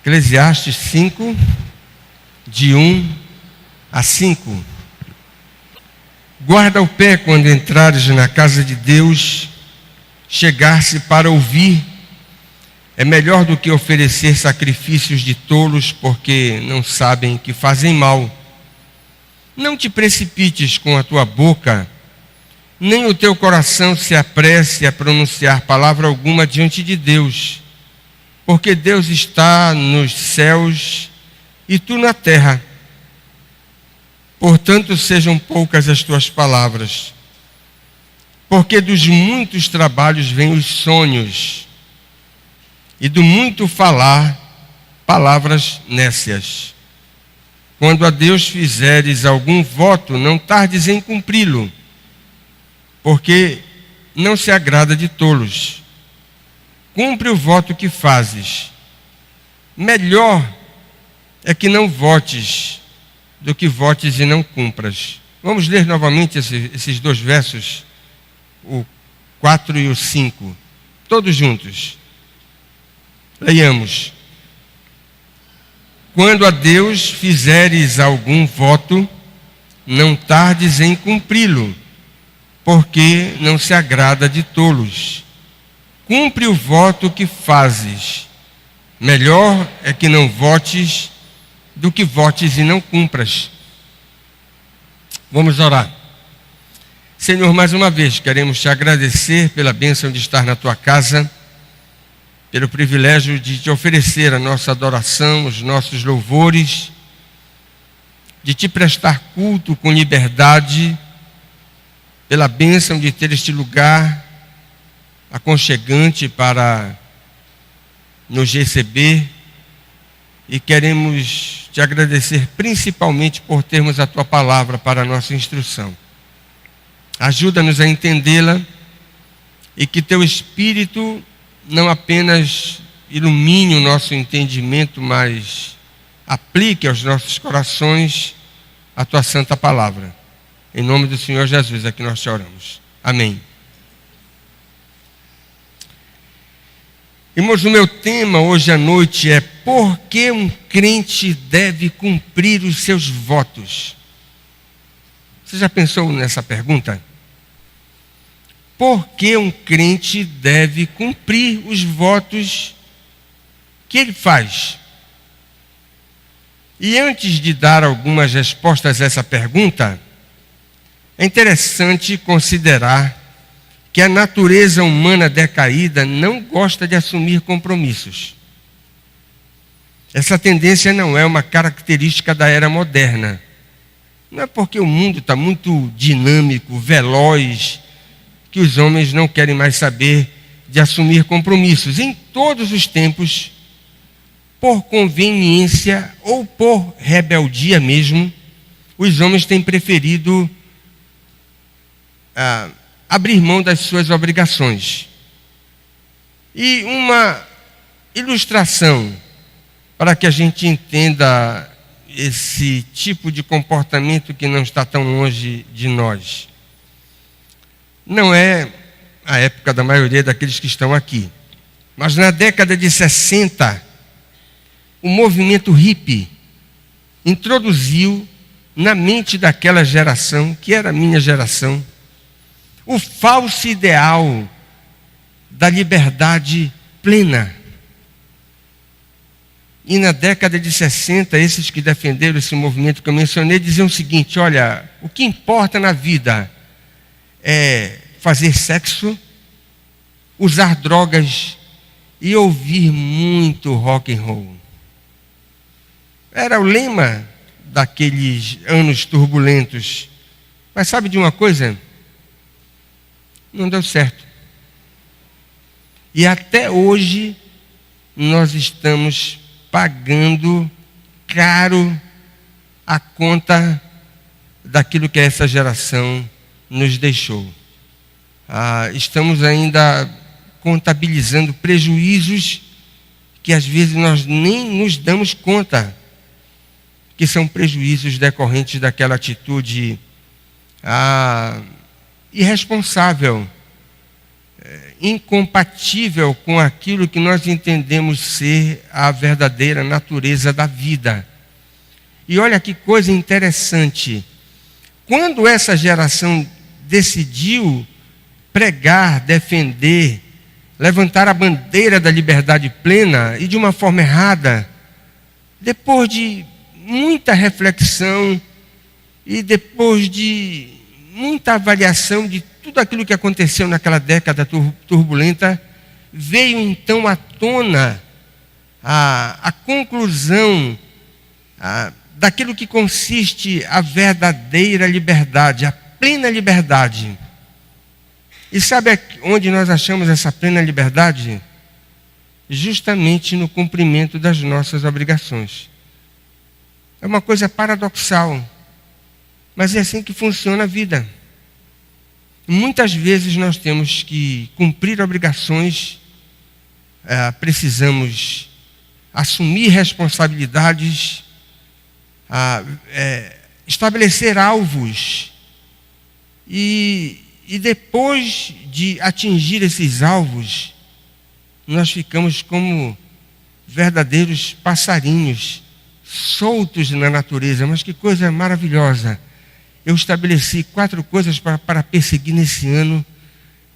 Eclesiastes 5, de 1 a 5. Guarda o pé quando entrares na casa de Deus, chegar-se para ouvir é melhor do que oferecer sacrifícios de tolos, porque não sabem que fazem mal. Não te precipites com a tua boca, nem o teu coração se apresse a pronunciar palavra alguma diante de Deus, porque Deus está nos céus e tu na terra. Portanto, sejam poucas as tuas palavras, porque dos muitos trabalhos vêm os sonhos, e do muito falar, palavras nécias. Quando a Deus fizeres algum voto, não tardes em cumpri-lo, porque não se agrada de tolos. Cumpre o voto que fazes. Melhor é que não votes do que votes e não cumpras. Vamos ler novamente esses dois versos, o 4 e o 5, todos juntos. Leiamos. Quando a Deus fizeres algum voto, não tardes em cumpri-lo, porque não se agrada de tolos. Cumpre o voto que fazes. Melhor é que não votes do que votes e não cumpras. Vamos orar. Senhor, mais uma vez queremos te agradecer pela bênção de estar na tua casa, pelo privilégio de te oferecer a nossa adoração, os nossos louvores, de te prestar culto com liberdade, pela bênção de ter este lugar aconchegante para nos receber, e queremos te agradecer principalmente por termos a tua palavra para a nossa instrução. Ajuda-nos a entendê-la e que teu Espírito não apenas ilumine o nosso entendimento, mas aplique aos nossos corações a tua santa palavra. Em nome do Senhor Jesus é que nós te oramos. Amém. Irmãos, o meu tema hoje à noite é: por que um crente deve cumprir os seus votos? Você já pensou nessa pergunta? Por que um crente deve cumprir os votos que ele faz? E antes de dar algumas respostas a essa pergunta, é interessante considerar que a natureza humana decaída não gosta de assumir compromissos. Essa tendência não é uma característica da era moderna. Não é porque o mundo está muito dinâmico, veloz, que os homens não querem mais saber de assumir compromissos. Em todos os tempos, por conveniência ou por rebeldia mesmo, os homens têm preferido abrir mão das suas obrigações. E uma ilustração para que a gente entenda esse tipo de comportamento que não está tão longe de nós. Não é a época da maioria daqueles que estão aqui, mas na década de 60, o movimento hippie introduziu na mente daquela geração, que era a minha geração, o falso ideal da liberdade plena. E na década de 60, esses que defenderam esse movimento que eu mencionei diziam o seguinte: olha, o que importa na vida é fazer sexo, usar drogas e ouvir muito rock and roll. Era o lema daqueles anos turbulentos. Mas sabe de uma coisa? Não deu certo. E até hoje nós estamos pagando caro a conta daquilo que essa geração nos deixou. Estamos ainda contabilizando prejuízos que às vezes nós nem nos damos conta que são prejuízos decorrentes daquela atitude irresponsável incompatível com aquilo que nós entendemos ser a verdadeira natureza da vida. E olha que coisa interessante. Quando essa geração decidiu pregar, defender, levantar a bandeira da liberdade plena, e de uma forma errada, depois de muita reflexão e depois de muita avaliação de tudo aquilo que aconteceu naquela década turbulenta, veio então à tona a conclusão daquilo que consiste a verdadeira liberdade, a plena liberdade. E sabe onde nós achamos essa plena liberdade? Justamente no cumprimento das nossas obrigações. É uma coisa paradoxal, mas é assim que funciona a vida. Muitas vezes nós temos que cumprir obrigações, precisamos assumir responsabilidades, estabelecer alvos, e depois de atingir esses alvos, nós ficamos como verdadeiros passarinhos, soltos na natureza. Mas que coisa maravilhosa! Eu estabeleci 4 coisas para perseguir nesse ano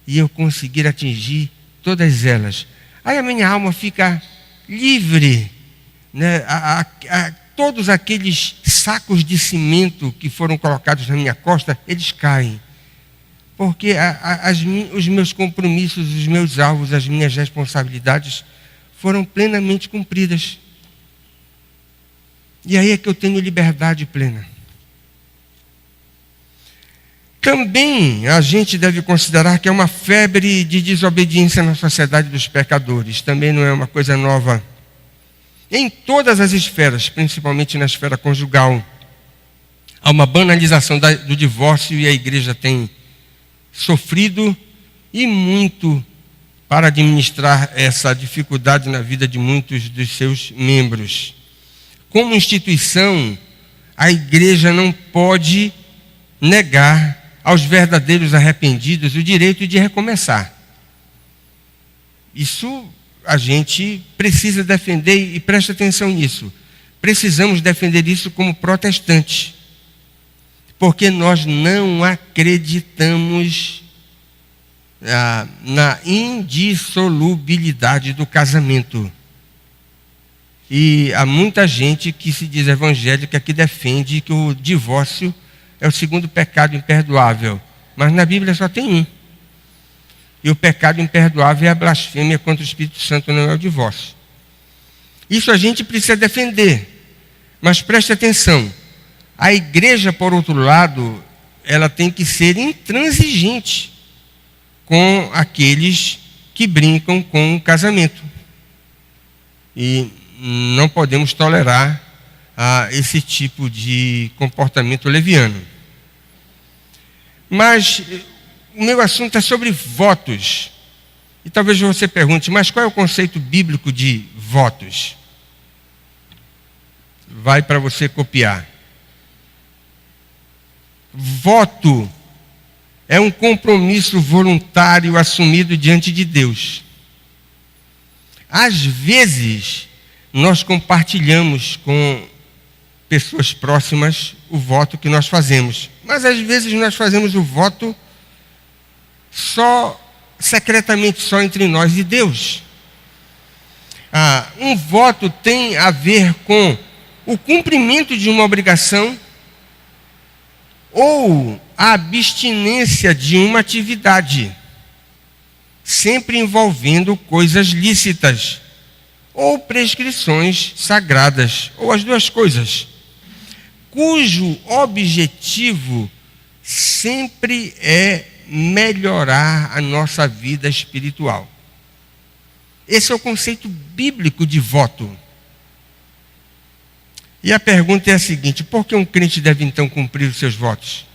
e eu conseguir atingir todas elas. Aí a minha alma fica livre, né? Todos aqueles sacos de cimento que foram colocados na minha costa, eles caem. Porque os meus compromissos, os meus alvos, as minhas responsabilidades foram plenamente cumpridas. E aí é que eu tenho liberdade plena. Também a gente deve considerar que é uma febre de desobediência na sociedade dos pecadores. Também não é uma coisa nova. Em todas as esferas, principalmente na esfera conjugal, há uma banalização do divórcio, e a igreja tem sofrido e muito para administrar essa dificuldade na vida de muitos dos seus membros. Como instituição, a igreja não pode negar aos verdadeiros arrependidos o direito de recomeçar. Isso a gente precisa defender, e preste atenção nisso. Precisamos defender isso como protestantes, porque nós não acreditamos na indissolubilidade do casamento. E há muita gente que se diz evangélica que defende que o divórcio é o segundo pecado imperdoável. Mas na Bíblia só tem um. E o pecado imperdoável é a blasfêmia contra o Espírito Santo, não é o divórcio. Isso a gente precisa defender. Mas preste atenção. A igreja, por outro lado, ela tem que ser intransigente com aqueles que brincam com o casamento. E não podemos tolerar esse tipo de comportamento leviano. Mas o meu assunto é sobre votos. E talvez você pergunte, mas qual é o conceito bíblico de votos? Vai para você copiar. Voto é um compromisso voluntário assumido diante de Deus. Às vezes, nós compartilhamos com pessoas próximas o voto que nós fazemos. Mas às vezes nós fazemos o voto só secretamente, só entre nós e Deus. Um voto tem a ver com o cumprimento de uma obrigação ou a abstinência de uma atividade, sempre envolvendo coisas lícitas ou prescrições sagradas, ou as duas coisas, cujo objetivo sempre é melhorar a nossa vida espiritual. Esse é o conceito bíblico de voto. E a pergunta é a seguinte: por que um crente deve então cumprir os seus votos?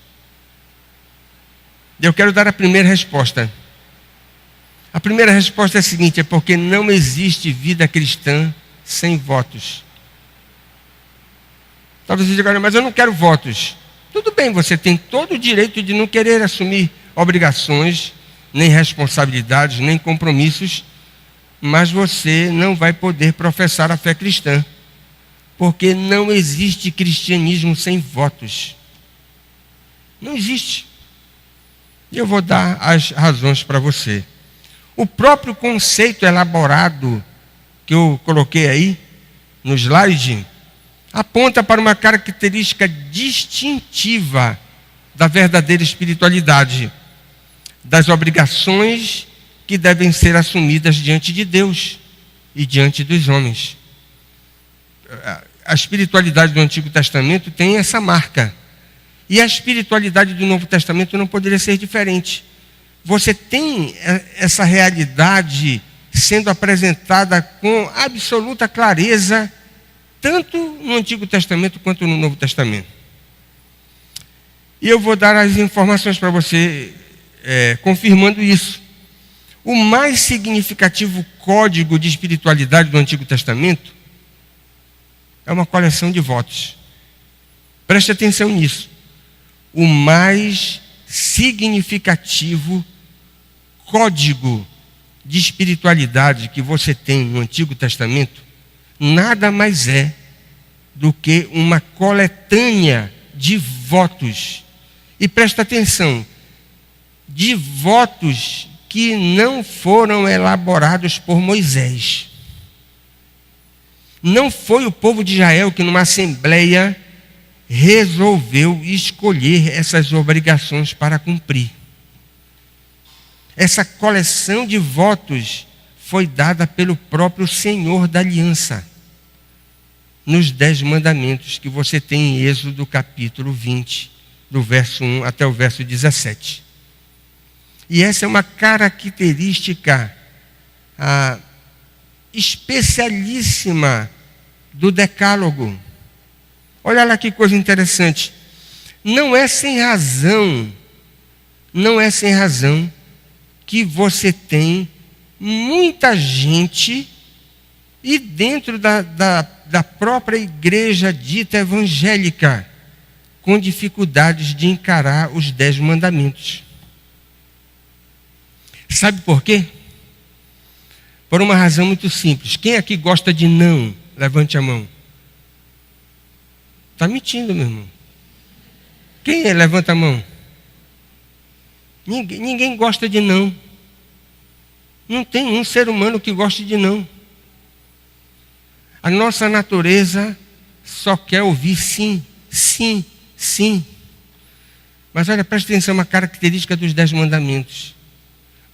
Eu quero dar a primeira resposta. A primeira resposta é a seguinte: é porque não existe vida cristã sem votos. Talvez você diga, mas eu não quero votos. Tudo bem, você tem todo o direito de não querer assumir obrigações, nem responsabilidades, nem compromissos, mas você não vai poder professar a fé cristã, porque não existe cristianismo sem votos. Não existe. E eu vou dar as razões para você. O próprio conceito elaborado que eu coloquei aí no slide aponta para uma característica distintiva da verdadeira espiritualidade, das obrigações que devem ser assumidas diante de Deus e diante dos homens. A espiritualidade do Antigo Testamento tem essa marca. E a espiritualidade do Novo Testamento não poderia ser diferente. Você tem essa realidade sendo apresentada com absoluta clareza, tanto no Antigo Testamento quanto no Novo Testamento. E eu vou dar as informações para você, confirmando isso. O mais significativo código de espiritualidade do Antigo Testamento é uma coleção de votos. Preste atenção nisso. O mais significativo código de espiritualidade que você tem no Antigo Testamento nada mais é do que uma coletânea de votos. E presta atenção, de votos que não foram elaborados por Moisés. Não foi o povo de Israel que numa assembleia resolveu escolher essas obrigações para cumprir. Essa coleção de votos foi dada pelo próprio Senhor da Aliança, nos 10 mandamentos que você tem em Êxodo capítulo 20, do verso 1 até o verso 17. E essa é uma característica especialíssima do Decálogo. Olha lá que coisa interessante. Não é sem razão que você tem muita gente, e dentro da própria igreja dita evangélica, com dificuldades de encarar os 10 mandamentos. Sabe por quê? Por uma razão muito simples. Quem aqui gosta de não? Levante a mão. Está mentindo, meu irmão. Quem é? Levanta a mão. Ninguém gosta de não. Não tem um ser humano que goste de não. A nossa natureza só quer ouvir sim, sim, sim. Mas olha, presta atenção, uma característica dos 10 mandamentos.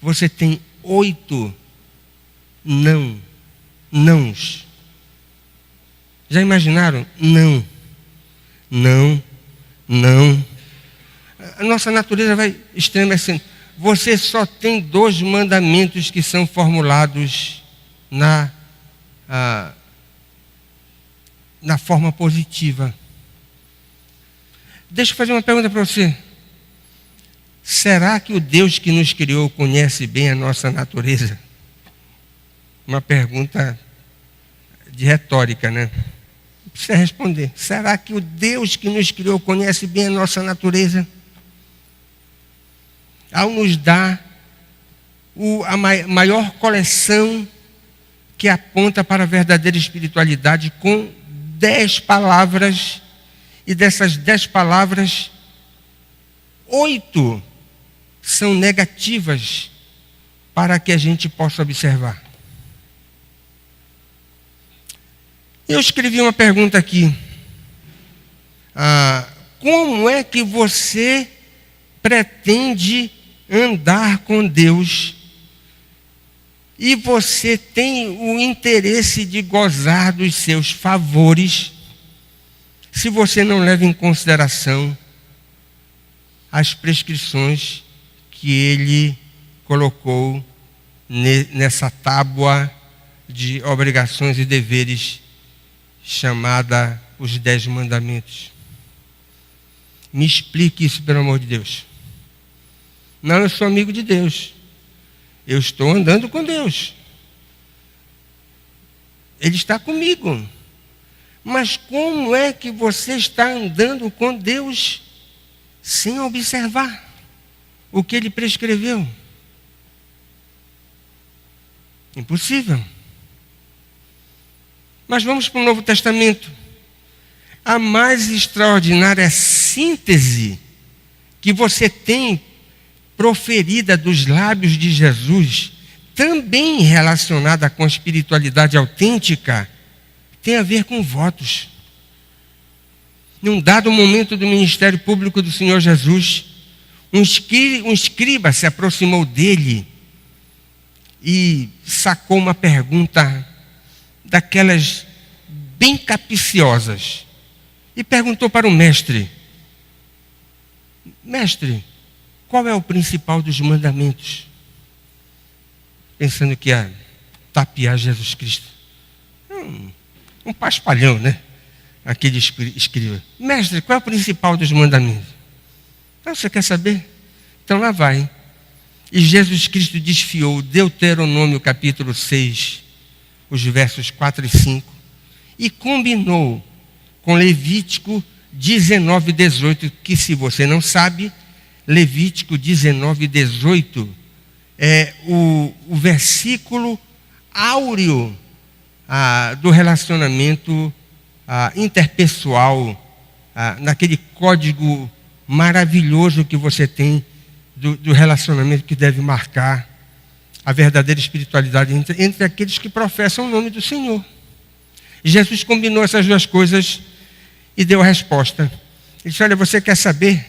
Você tem 8 nãos. Já imaginaram? Não. A nossa natureza vai estremecendo. Você só tem 2 mandamentos que são formulados na forma positiva. Deixa eu fazer uma pergunta para você. Será que o Deus que nos criou conhece bem a nossa natureza? Uma pergunta de retórica, né? Não precisa responder. Será que o Deus que nos criou conhece bem a nossa natureza? Ao nos dar a maior coleção que aponta para a verdadeira espiritualidade com 10 palavras, e dessas 10 palavras, 8 são negativas para que a gente possa observar. Eu escrevi uma pergunta aqui. Como é que você pretende andar com Deus e você tem o interesse de gozar dos seus favores, se você não leva em consideração as prescrições que ele colocou nessa tábua de obrigações e deveres chamada os 10 mandamentos? Me explique isso, pelo amor de Deus. Não, eu sou amigo de Deus. Eu estou andando com Deus. Ele está comigo. Mas como é que você está andando com Deus sem observar o que Ele prescreveu? Impossível. Mas vamos para o Novo Testamento. A mais extraordinária síntese que você tem proferida dos lábios de Jesus, também relacionada com a espiritualidade autêntica, tem a ver com votos. Num dado momento do ministério público do Senhor Jesus, um escriba se aproximou dele e sacou uma pergunta daquelas bem capciosas e perguntou para o mestre: Mestre, qual é o principal dos mandamentos? Pensando que ia tapear Jesus Cristo. Um paspalhão, né? Aquele escriba. Mestre, qual é o principal dos mandamentos? Ah, você quer saber? Então lá vai. E Jesus Cristo desfiou Deuteronômio capítulo 6, os versos 4 e 5, e combinou com Levítico 19, 18, que, se você não sabe, Levítico 19, 18 é o versículo áureo do relacionamento interpessoal, naquele código maravilhoso que você tem do relacionamento que deve marcar a verdadeira espiritualidade entre aqueles que professam o nome do Senhor. Jesus combinou essas duas coisas e deu a resposta. Ele disse: olha, você quer saber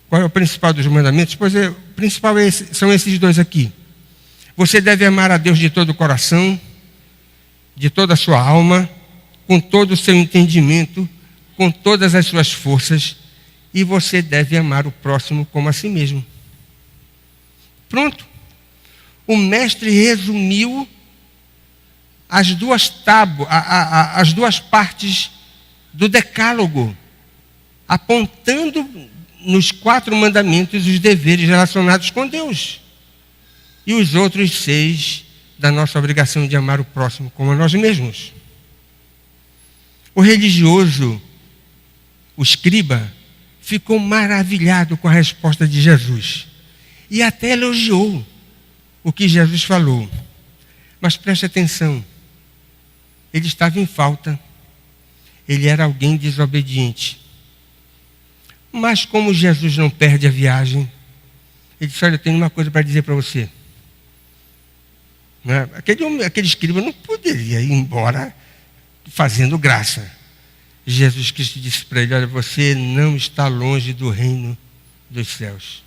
qual é o principal dos mandamentos? Pois o principal são esses dois aqui. Você deve amar a Deus de todo o coração, de toda a sua alma, com todo o seu entendimento, com todas as suas forças, e você deve amar o próximo como a si mesmo. Pronto. O mestre resumiu as duas as duas partes do decálogo, apontando nos 4 mandamentos os deveres relacionados com Deus. E os outros 6 da nossa obrigação de amar o próximo como a nós mesmos. O religioso, o escriba, ficou maravilhado com a resposta de Jesus. E até elogiou o que Jesus falou. Mas preste atenção. Ele estava em falta. Ele era alguém desobediente. Mas como Jesus não perde a viagem, ele disse: olha, eu tenho uma coisa para dizer para você. Aquele escriba não poderia ir embora fazendo graça. Jesus Cristo disse para ele: olha, você não está longe do reino dos céus.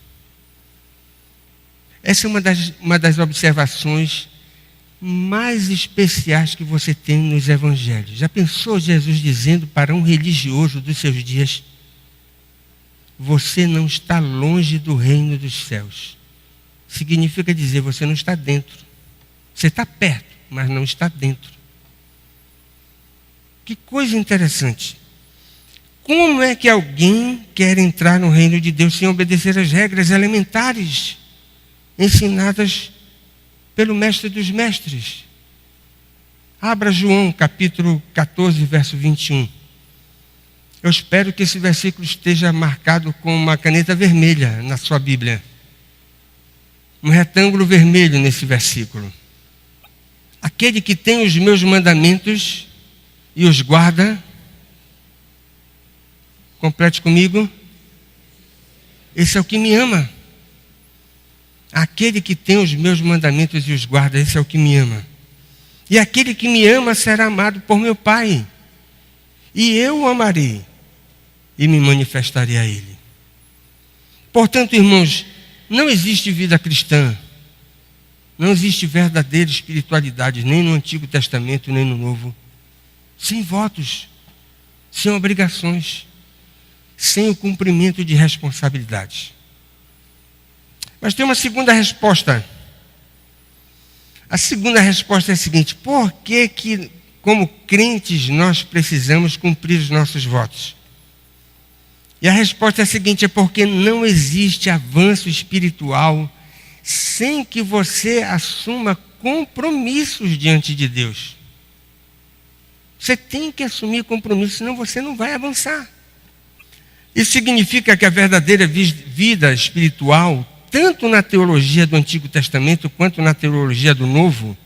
Essa é uma das observações mais especiais que você tem nos evangelhos. Já pensou Jesus dizendo para um religioso dos seus dias: você não está longe do reino dos céus? Significa dizer, você não está dentro. Você está perto, mas não está dentro. Que coisa interessante. Como é que alguém quer entrar no reino de Deus sem obedecer às regras elementares ensinadas pelo mestre dos mestres? Abra João capítulo 14, verso 21. Eu espero que esse versículo esteja marcado com uma caneta vermelha na sua Bíblia. Um retângulo vermelho nesse versículo. Aquele que tem os meus mandamentos e os guarda, complete comigo, esse é o que me ama. Aquele que tem os meus mandamentos e os guarda, esse é o que me ama. E aquele que me ama será amado por meu Pai. E eu o amarei e me manifestarei a ele. Portanto, irmãos, não existe vida cristã, não existe verdadeira espiritualidade, nem no Antigo Testamento, nem no Novo, sem votos, sem obrigações, sem o cumprimento de responsabilidades. Mas tem uma segunda resposta. A segunda resposta é a seguinte: por que, como crentes, nós precisamos cumprir os nossos votos? E a resposta é a seguinte: é porque não existe avanço espiritual sem que você assuma compromissos diante de Deus. Você tem que assumir compromissos, senão você não vai avançar. Isso significa que a verdadeira vida espiritual, tanto na teologia do Antigo Testamento quanto na teologia do Novo,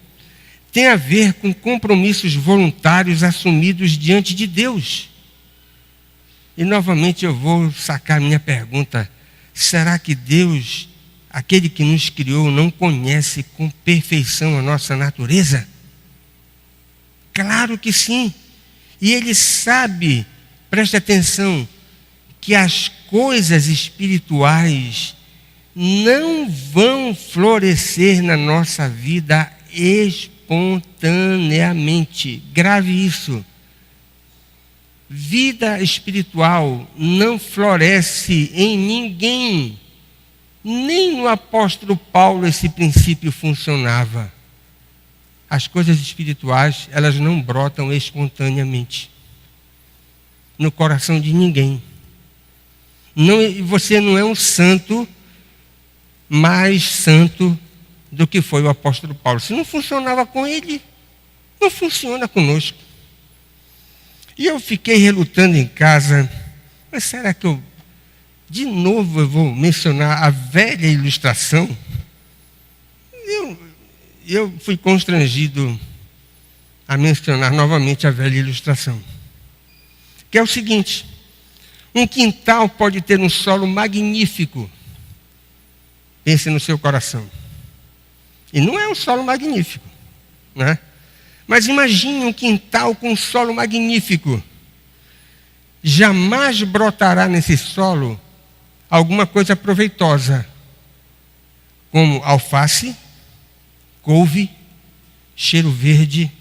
tem a ver com compromissos voluntários assumidos diante de Deus. E novamente eu vou sacar minha pergunta: será que Deus, aquele que nos criou, não conhece com perfeição a nossa natureza? Claro que sim. E Ele sabe, preste atenção, que as coisas espirituais não vão florescer na nossa vida espontaneamente. Grave isso. Vida espiritual não floresce em ninguém. Nem no apóstolo Paulo esse princípio funcionava. As coisas espirituais, elas não brotam espontaneamente no coração de ninguém. Você não é um santo mais santo do que foi o apóstolo Paulo. Se não funcionava com ele, não funciona conosco. E eu fiquei relutando em casa, mas será que de novo eu vou mencionar a velha ilustração? Eu fui constrangido a mencionar novamente a velha ilustração, que é o seguinte: um quintal pode ter um solo magnífico. Pense no seu coração. E não é um solo magnífico, né? Mas imagine um quintal com um solo magnífico. Jamais brotará nesse solo alguma coisa proveitosa, como alface, couve, cheiro verde,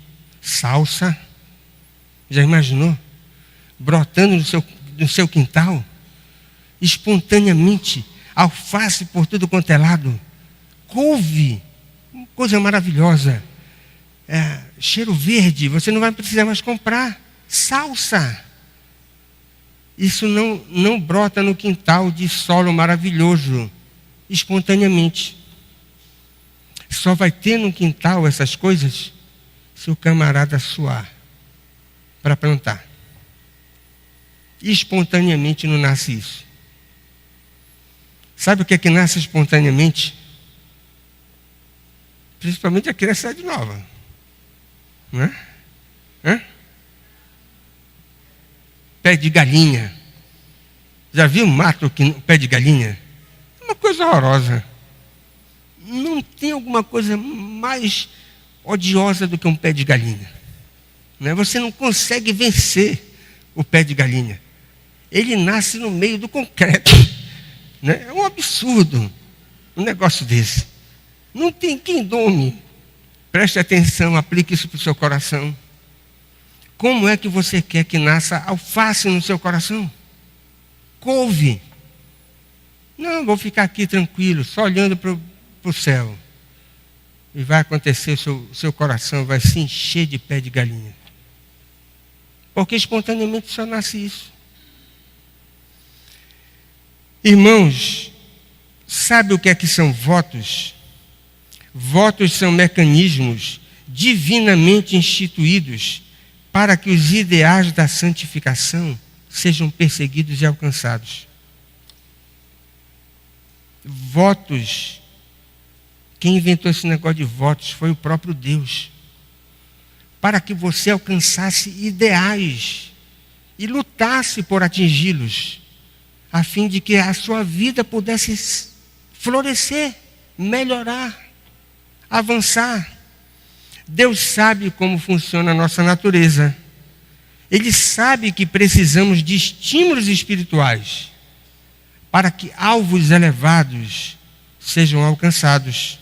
salsa. Já imaginou? Brotando no seu quintal, espontaneamente, alface por tudo quanto é lado, couve, coisa maravilhosa, cheiro verde, você não vai precisar mais comprar, salsa. Isso não brota no quintal de solo maravilhoso, espontaneamente. Só vai ter no quintal essas coisas se o camarada suar para plantar. Espontaneamente não nasce isso. Sabe o que é que nasce espontaneamente? Principalmente a criança de nova. Não é? Pé de galinha. Já viu mato pé de galinha? É uma coisa horrorosa. Não tem alguma coisa mais odiosa do que um pé de galinha. Né? Você não consegue vencer o pé de galinha. Ele nasce no meio do concreto. Né? É um absurdo um negócio desse. Não tem quem dome. Preste atenção, aplique isso para o seu coração. Como é que você quer que nasça alface no seu coração? Couve. Não, vou ficar aqui tranquilo, só olhando para o céu. E vai acontecer, seu coração vai se encher de pé de galinha. Porque espontaneamente só nasce isso. Irmãos, sabe o que é que são votos? Votos são mecanismos divinamente instituídos para que os ideais da santificação sejam perseguidos e alcançados. Votos, quem inventou esse negócio de votos foi o próprio Deus, para que você alcançasse ideais e lutasse por atingi-los, a fim de que a sua vida pudesse florescer, melhorar, avançar. Deus sabe como funciona a nossa natureza. Ele sabe que precisamos de estímulos espirituais para que alvos elevados sejam alcançados.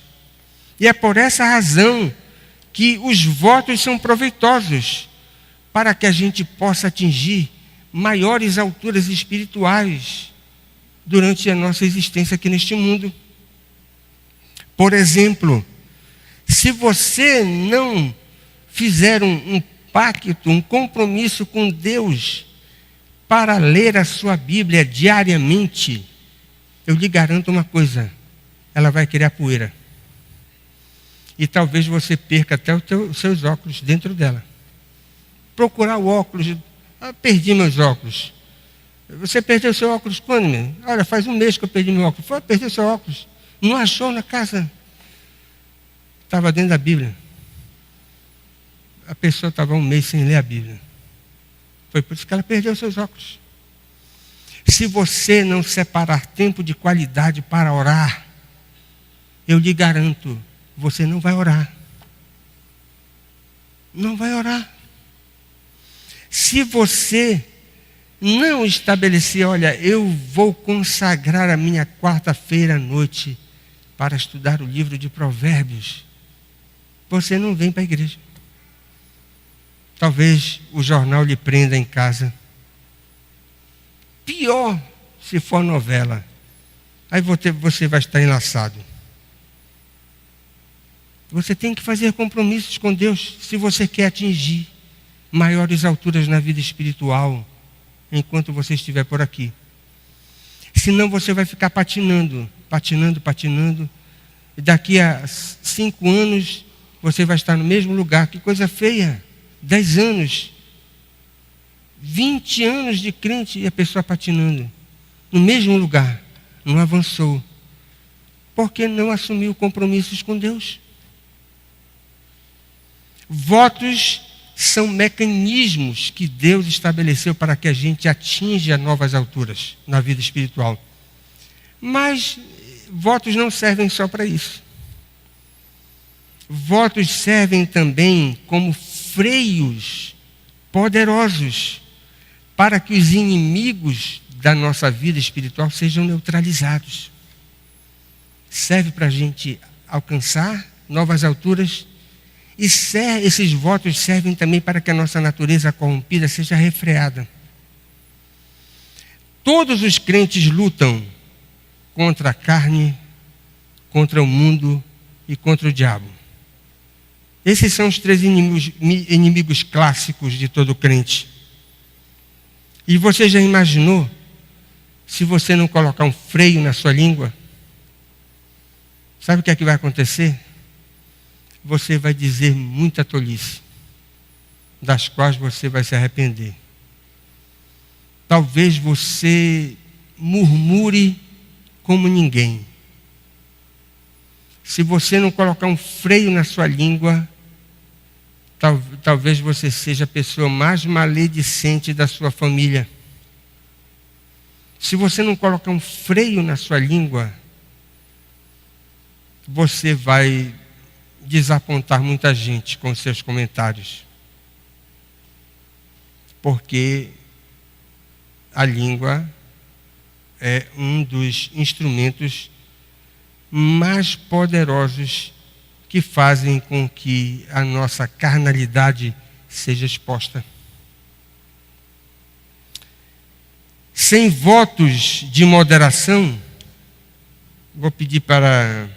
E é por essa razão que os votos são proveitosos, para que a gente possa atingir maiores alturas espirituais durante a nossa existência aqui neste mundo. Por exemplo, se você não fizer um pacto, um compromisso com Deus para ler a sua Bíblia diariamente, eu lhe garanto uma coisa: ela vai criar poeira. E talvez você perca até os seus óculos dentro dela. Procurar o óculos. Perdi meus óculos. Você perdeu seu óculos quando, meu? Olha, faz um mês que eu perdi meu óculos. Foi perder seu óculos. Não achou na casa. Estava dentro da Bíblia. a pessoa estava um mês sem ler a Bíblia. Foi por isso que ela perdeu seus óculos. Se você não separar tempo de qualidade para orar, eu lhe garanto, você não vai orar. Não vai orar. Se você não estabelecer, olha, eu vou consagrar a minha quarta-feira à noite para estudar o livro de Provérbios, você não vem para a igreja. Talvez o jornal lhe prenda em casa. Pior se for novela. Aí você vai estar enlaçado. Você tem que fazer compromissos com Deus se você quer atingir maiores alturas na vida espiritual enquanto você estiver por aqui. Senão você vai ficar patinando. E daqui a 5 anos você vai estar no mesmo lugar. Que coisa feia. 10 anos. 20 anos de crente e a pessoa patinando. No mesmo lugar. Não avançou. Porque não assumiu compromissos com Deus. Votos são mecanismos que Deus estabeleceu para que a gente atinja novas alturas na vida espiritual. Mas votos não servem só para isso. Votos servem também como freios poderosos para que os inimigos da nossa vida espiritual sejam neutralizados. Serve para a gente alcançar novas alturas. E esses votos servem também para que a nossa natureza corrompida seja refreada. Todos os crentes lutam contra a carne, contra o mundo e contra o diabo. Esses são os 3 inimigos clássicos de todo crente. E você já imaginou, se você não colocar um freio na sua língua, sabe o que é que vai acontecer? Você vai dizer muita tolice, das quais você vai se arrepender. Talvez você murmure como ninguém. Se você não colocar um freio na sua língua, talvez você seja a pessoa mais maledicente da sua família. Se você não colocar um freio na sua língua, você vai desapontar muita gente com seus comentários. Porque a língua é um dos instrumentos mais poderosos que fazem com que a nossa carnalidade seja exposta. Sem votos de moderação, vou pedir para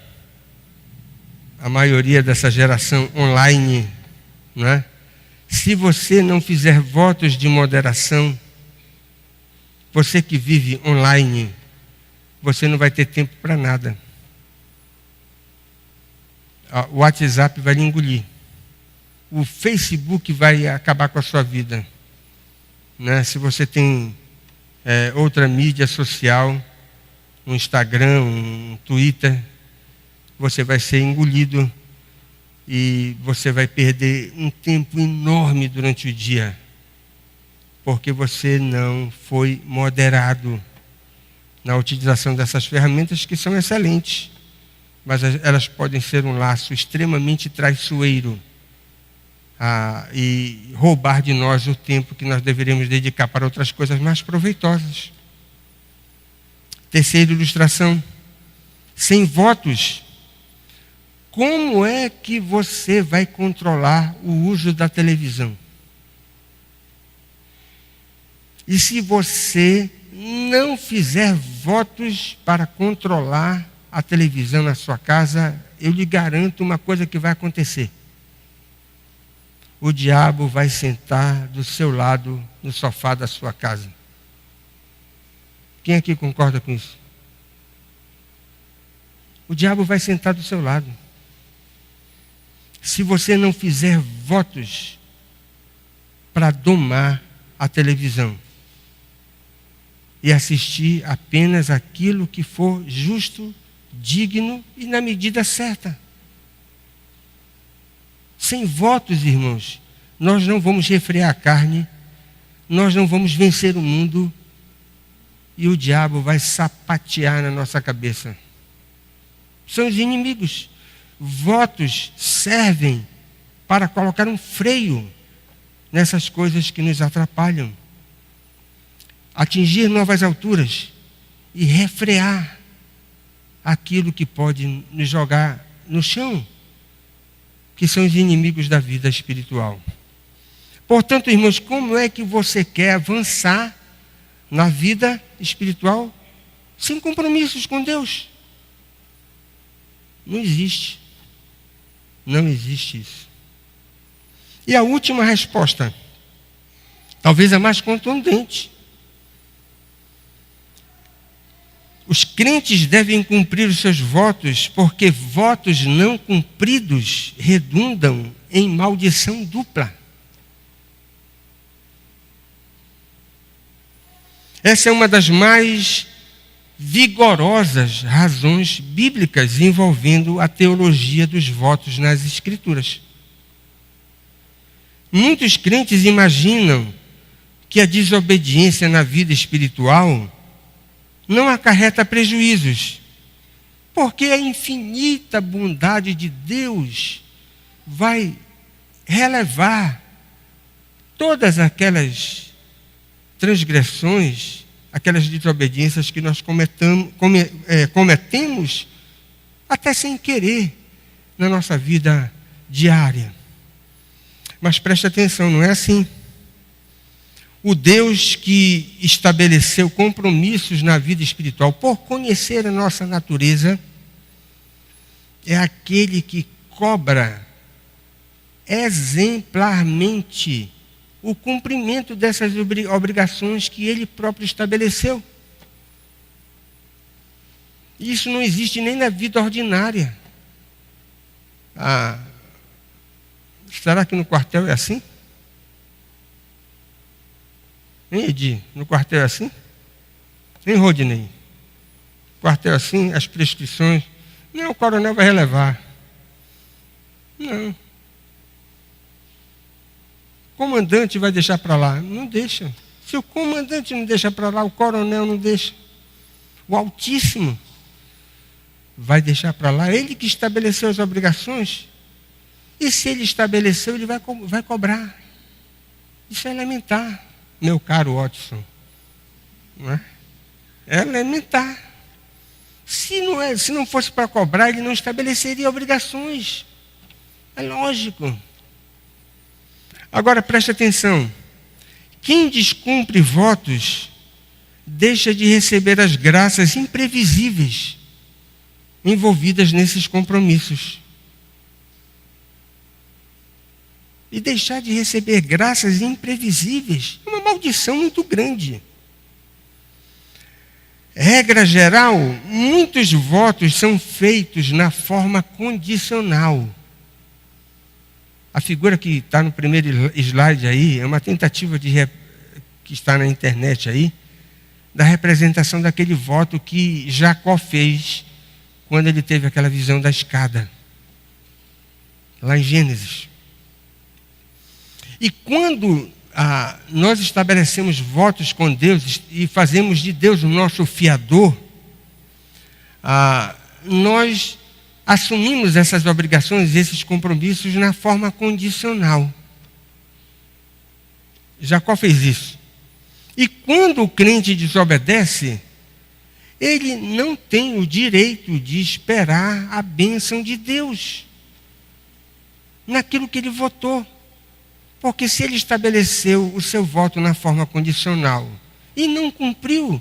a maioria dessa geração online, não é? Se você não fizer votos de moderação, você que vive online, você não vai ter tempo para nada. O WhatsApp vai lhe engolir. O Facebook vai acabar com a sua vida. Né? Se você tem outra mídia social, um Instagram, um Twitter, você vai ser engolido e você vai perder um tempo enorme durante o dia, porque você não foi moderado na utilização dessas ferramentas que são excelentes, mas elas podem ser um laço extremamente traiçoeiro e roubar de nós o tempo que nós deveríamos dedicar para outras coisas mais proveitosas. Terceira ilustração: sem votos, como é que você vai controlar o uso da televisão? E se você não fizer votos para controlar a televisão na sua casa, eu lhe garanto uma coisa que vai acontecer. O diabo vai sentar do seu lado no sofá da sua casa. Quem aqui concorda com isso? O diabo vai sentar do seu lado. Se você não fizer votos para domar a televisão e assistir apenas aquilo que for justo, digno e na medida certa. Sem votos, irmãos, nós não vamos refrear a carne, nós não vamos vencer o mundo e o diabo vai sapatear na nossa cabeça. São os inimigos. Votos servem para colocar um freio nessas coisas que nos atrapalham. Atingir novas alturas e refrear aquilo que pode nos jogar no chão, que são os inimigos da vida espiritual. Portanto, irmãos, como é que você quer avançar na vida espiritual sem compromissos com Deus? Não existe. Não existe isso. E a última resposta, talvez a mais contundente. Os crentes devem cumprir os seus votos, porque votos não cumpridos redundam em maldição dupla. Essa é uma das mais vigorosas razões bíblicas envolvendo a teologia dos votos nas Escrituras. Muitos crentes imaginam que a desobediência na vida espiritual não acarreta prejuízos, porque a infinita bondade de Deus vai relevar todas aquelas transgressões, aquelas desobediências que nós cometemos até sem querer na nossa vida diária. Mas preste atenção, não é assim. O Deus que estabeleceu compromissos na vida espiritual por conhecer a nossa natureza é aquele que cobra exemplarmente o cumprimento dessas obrigações que ele próprio estabeleceu. Isso não existe nem na vida ordinária. Será que no quartel é assim? Hein, Edi? No quartel é assim? Hein, Rodinei? No quartel é assim, as prescrições. Não, o coronel vai relevar. Não. O comandante vai deixar para lá. Não deixa. Se o comandante não deixa para lá, o coronel não deixa. O Altíssimo vai deixar para lá. Ele que estabeleceu as obrigações. E se ele estabeleceu, ele vai cobrar. Isso é elementar, meu caro Watson. Não é? É elementar. Se não fosse para cobrar, ele não estabeleceria obrigações. É lógico. Agora preste atenção. Quem descumpre votos deixa de receber as graças imprevisíveis envolvidas nesses compromissos. E deixar de receber graças imprevisíveis é uma maldição muito grande. Regra geral, muitos votos são feitos na forma condicional. A figura que está no primeiro slide aí é uma tentativa que está na internet aí, da representação daquele voto que Jacó fez quando ele teve aquela visão da escada, lá em Gênesis. E quando nós estabelecemos votos com Deus e fazemos de Deus o nosso fiador, nós assumimos essas obrigações, esses compromissos na forma condicional. Jacó fez isso. E quando o crente desobedece, ele não tem o direito de esperar a bênção de Deus naquilo que ele votou. Porque se ele estabeleceu o seu voto na forma condicional e não cumpriu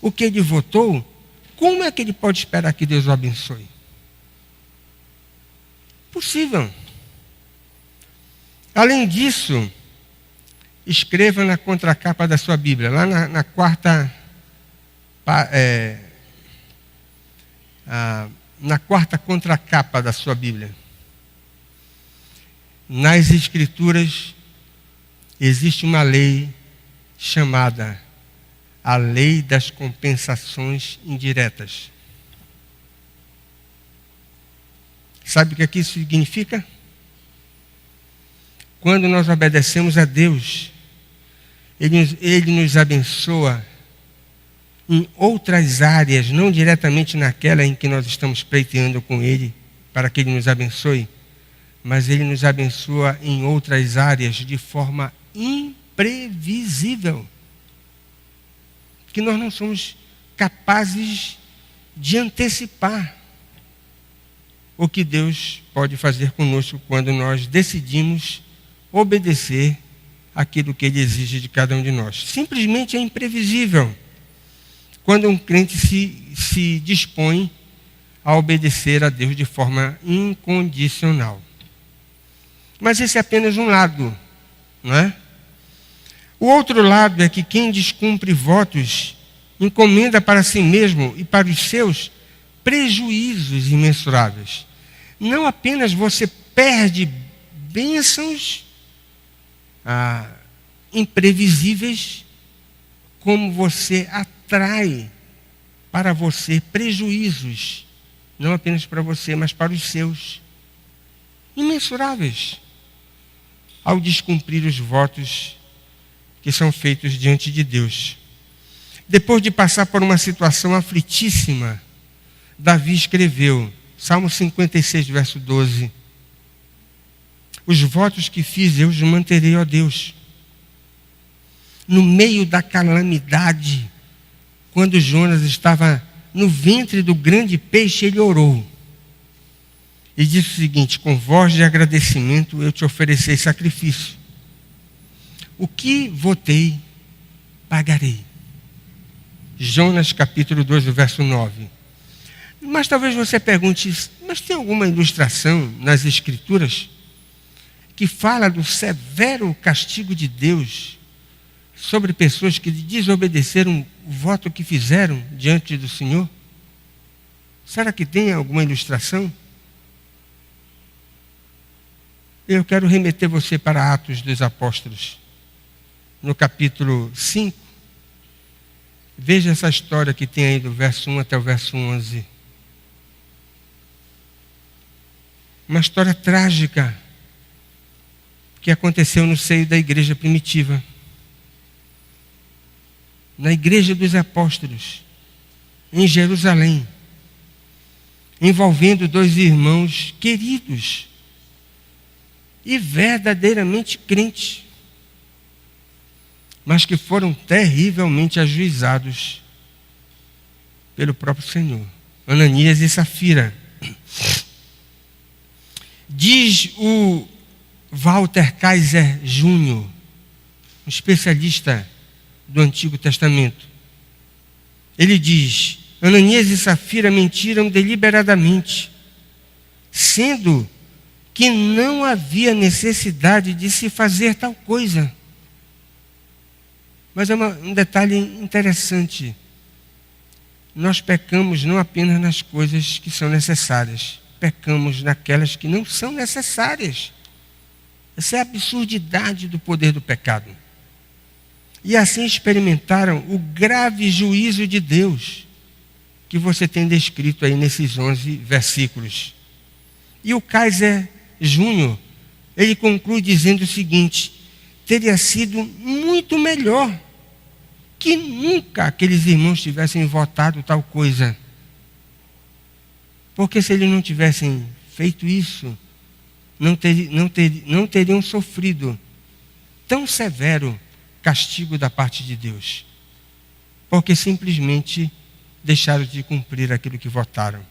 o que ele votou, como é que ele pode esperar que Deus o abençoe? Possível. Além disso, escreva na contracapa da sua Bíblia, lá na quarta contracapa da sua Bíblia. Nas Escrituras existe uma lei chamada a lei das compensações indiretas. Sabe o que isso significa? Quando nós obedecemos a Deus, Ele nos abençoa em outras áreas, não diretamente naquela em que nós estamos pleiteando com Ele, para que Ele nos abençoe, mas Ele nos abençoa em outras áreas de forma imprevisível, que nós não somos capazes de antecipar o que Deus pode fazer conosco quando nós decidimos obedecer aquilo que Ele exige de cada um de nós. Simplesmente é imprevisível quando um crente se dispõe a obedecer a Deus de forma incondicional. Mas esse é apenas um lado, não é? O outro lado é que quem descumpre votos encomenda para si mesmo e para os seus prejuízos imensuráveis. Não apenas você perde bênçãos imprevisíveis, como você atrai para você prejuízos, não apenas para você, mas para os seus, imensuráveis, ao descumprir os votos que são feitos diante de Deus. Depois de passar por uma situação aflitíssima, Davi escreveu, Salmo 56, verso 12, os votos que fiz eu os manterei, ó Deus. No meio da calamidade, quando Jonas estava no ventre do grande peixe, ele orou. E disse o seguinte, com voz de agradecimento eu te ofereci sacrifício. O que votei, pagarei. Jonas capítulo 2, verso 9. Mas talvez você pergunte, mas tem alguma ilustração nas Escrituras que fala do severo castigo de Deus sobre pessoas que desobedeceram o voto que fizeram diante do Senhor? Será que tem alguma ilustração? Eu quero remeter você para Atos dos Apóstolos, no capítulo 5. Veja essa história que tem aí do verso 1 até o verso 11. Uma história trágica que aconteceu no seio da igreja primitiva. Na igreja dos apóstolos, em Jerusalém, envolvendo dois irmãos queridos e verdadeiramente crentes, mas que foram terrivelmente ajuizados pelo próprio Senhor. Ananias e Safira. Diz o Walter Kaiser Jr., um especialista do Antigo Testamento. Ele diz, Ananias e Safira mentiram deliberadamente, sendo que não havia necessidade de se fazer tal coisa. Mas é um detalhe interessante. Nós pecamos não apenas nas coisas que são necessárias, pecamos naquelas que não são necessárias. Essa é a absurdidade do poder do pecado. E assim experimentaram o grave juízo de Deus, que você tem descrito aí nesses 11 versículos. E o Kaiser Júnior, ele conclui dizendo o seguinte, teria sido muito melhor que nunca aqueles irmãos tivessem votado tal coisa. Porque se eles não tivessem feito isso, não teriam sofrido tão severo castigo da parte de Deus. Porque simplesmente deixaram de cumprir aquilo que votaram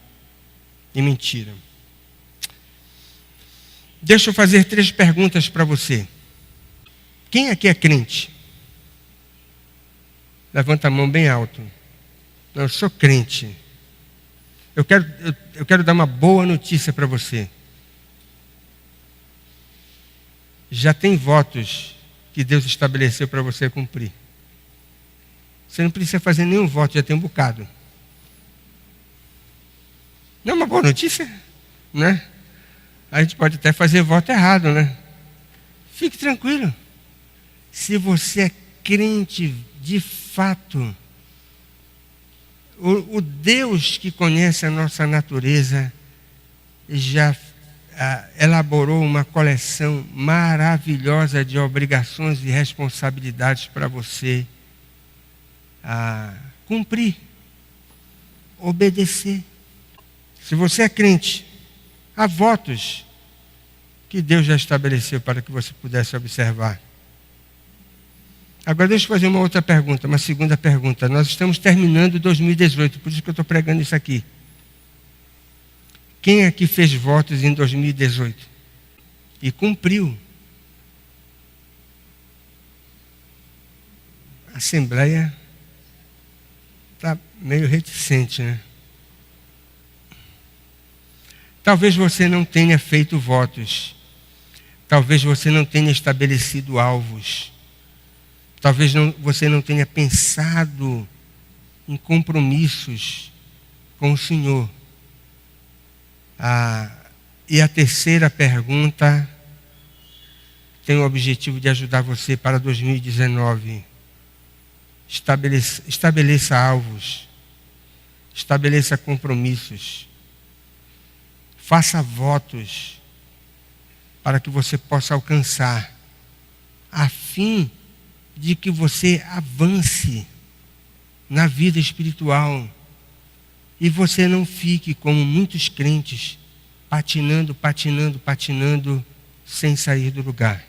e mentiram. Deixa eu fazer 3 perguntas para você. Quem aqui é crente? Levanta a mão bem alto. Não, eu sou crente. Eu quero dar uma boa notícia para você. Já tem votos que Deus estabeleceu para você cumprir. Você não precisa fazer nenhum voto, já tem um bocado. Não é uma boa notícia? Né? A gente pode até fazer voto errado, né? Fique tranquilo. Se você é crente de fato, o Deus que conhece a nossa natureza já elaborou uma coleção maravilhosa de obrigações e responsabilidades para você cumprir, obedecer. Se você é crente, há votos que Deus já estabeleceu para que você pudesse observar. Agora deixa eu fazer uma outra pergunta, uma segunda pergunta. Nós estamos terminando 2018, por isso que eu estou pregando isso aqui. Quem aqui fez votos em 2018 e cumpriu? A Assembleia está meio reticente, né? Talvez você não tenha feito votos. Talvez você não tenha estabelecido alvos. Talvez você não tenha pensado em compromissos com o Senhor. E a terceira pergunta tem o objetivo de ajudar você para 2019. Estabeleça alvos. Estabeleça compromissos. Faça votos para que você possa alcançar, a fim de que você avance na vida espiritual e você não fique como muitos crentes, patinando, sem sair do lugar.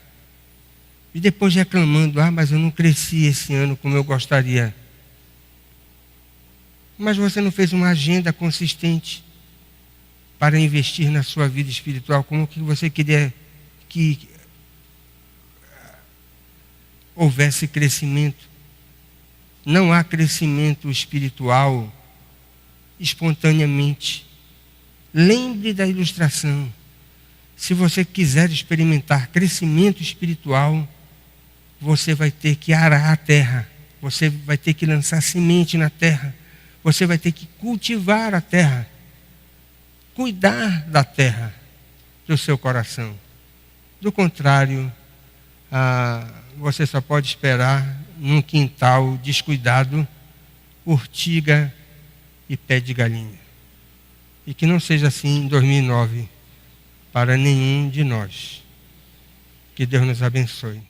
E depois reclamando, mas eu não cresci esse ano como eu gostaria. Mas você não fez uma agenda consistente para investir na sua vida espiritual, como que você queria que houvesse crescimento. Não há crescimento espiritual espontaneamente. Lembre da ilustração. Se você quiser experimentar crescimento espiritual, você vai ter que arar a terra. Você vai ter que lançar semente na terra. Você vai ter que cultivar a terra. Cuidar da terra do seu coração. Do contrário, você só pode esperar num quintal descuidado, urtiga e pé de galinha. E que não seja assim em 2009 para nenhum de nós. Que Deus nos abençoe.